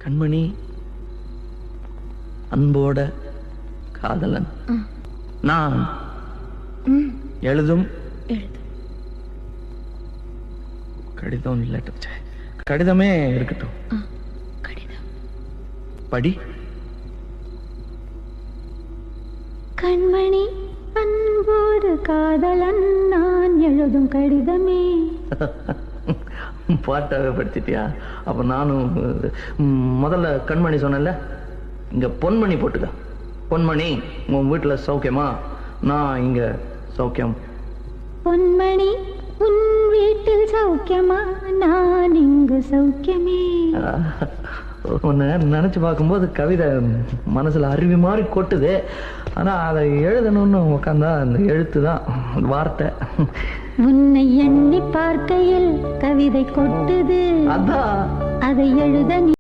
கண்மணி, அன்போட காதலன் நான் எழுதும் கடிதம் இல்ல, கடிதமே இருக்கட்டும். கடிதம் படி. கண்மணி, அன்போடு காதலன் நான் எழுதும் கடிதமே. பாட்டாவே படிச்சிட்டியா? அப்ப நானும் முதல்ல கண்மணி சொன்னேன்ல, இங்க பொன்மணி போட்டுக்க. பொன்மணி, உன் வீட்டுல சௌக்கியமா? நான் இங்க சௌக்கியம். பொன்மணி, உன் வீட்டில் சௌக்கியமா? நான் இங்கு சௌக்கியமே. உன்னை நினைச்சு பார்க்கும்போது கவிதை மனசுல அருவி மாதிரி கொட்டுது. ஆனா அதை எழுதணும்னு உட்காந்தா அந்த எழுத்து தான் வார்த்தை. உன்னை எண்ணி பார்க்கையில் கவிதை கொட்டுது. அதான் அதை எழுத